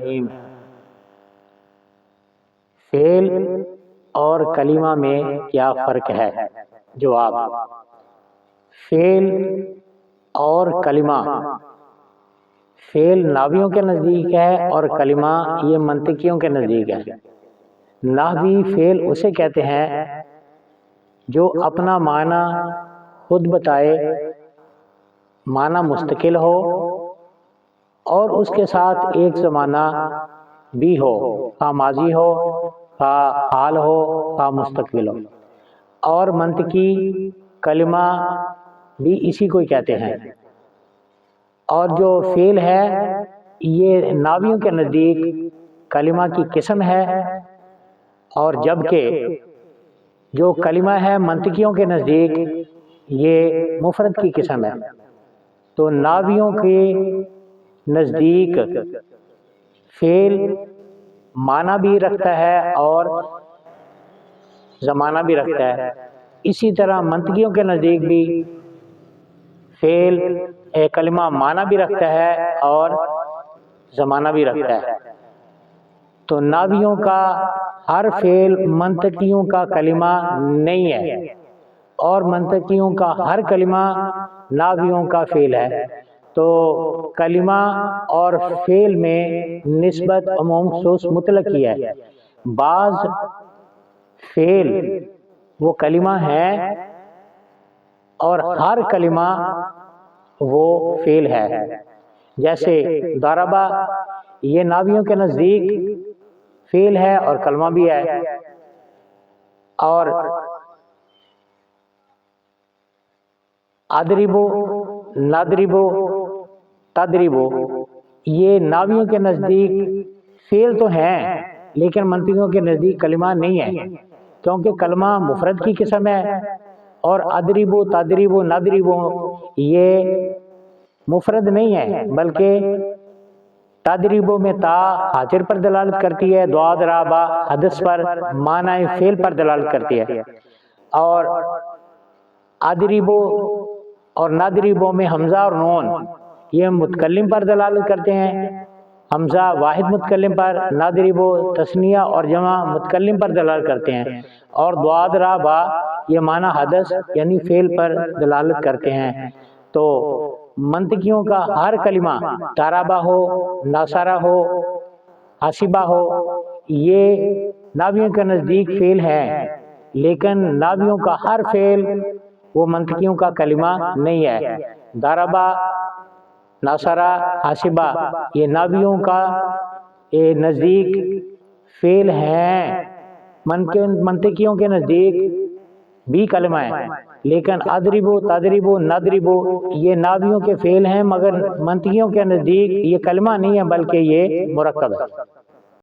الرحیم۔ فعل اور کلمہ میں کیا فرق ہے؟ جواب، فعل اور کلمہ، فعل نحویوں کے نزدیک ہے اور کلمہ یہ منطقیوں کے نزدیک ہے۔ نحوی فعل اسے کہتے ہیں جو اپنا معنی خود بتائے، معنی مستقل ہو اور اس کے ساتھ ایک زمانہ بھی ہو، خواہ ماضی ہو، خواہ حال ہو، خواہ مستقبل ہو۔ اور منطقی کلمہ بھی اسی کو کہتے ہیں۔ اور جو فعل ہے یہ نحویوں کے نزدیک کلمہ کی قسم ہے، اور جبکہ جو کلمہ ہے منطقیوں کے نزدیک یہ مفرد کی قسم ہے۔ تو نحویوں کے نزدیک فعل معنی بھی رکھتا ہے اور زمانہ بھی رکھتا ہے، اسی طرح منطقیوں کے نزدیک بھی فعل کلمہ معنی بھی رکھتا ہے اور زمانہ بھی رکھتا ہے۔ تو نحویوں کا ہر فعل منطقیوں کا کلمہ نہیں ہے، اور منطقیوں کا ہر کلمہ نحویوں کا فعل ہے۔ تو کلمہ اور فعل میں نسبت عموم خصوص مطلق کی ہے۔ بعض فعل وہ کلمہ ہے اور ہر کلمہ وہ فعل ہے۔ جیسے ضربہ یہ نحویوں کے نزدیک فعل ہے اور کلمہ بھی ہے، اور اضربو، نضربو، تضربو یہ نحویوں کے نزدیک فعل تو ہیں لیکن منطقیوں کے نزدیک کلمہ نہیں ہے، کیونکہ کلمہ مفرد کی قسم ہے، اور اضربو، تضربو، نضربو یہ مفرد نہیں ہے بلکہ تضربو میں تا حاضر پر دلالت کرتی ہے، ضاد رابع حدث پر معنی فعل پر دلالت کرتی ہے، اور اضربو اور نضربو میں حمزہ اور نون یہ متکلم پر دلالت کرتے ہیں، حمزہ واحد متکلم پر، نضربو تثنیہ اور جمع متکلم پر دلالت کرتے ہیں، اور ضاد رابع یہ معنی حدث یعنی فعل پر دلالت کرتے ہیں۔ تو منطقیوں کا ہر کلمہ ضربہ ہو، نصرہ ہو، حسبہ ہو یہ نحویوں کے نزدیک فعل ہے، لیکن نحویوں کا ہر فعل وہ منطقیوں کا کلمہ نہیں ہے۔ ضربہ، نصرہ، حسبہ یہ نحویوں کا نزدیک فعل ہیں، منطقیوں کے نزدیک بھی کلمہ ہے، لیکن اضربو، تضربو، نضربو یہ نحویوں کے فعل ہیں مگر منطقیوں کے نزدیک یہ کلمہ نہیں ہے بلکہ یہ مرکب ہے۔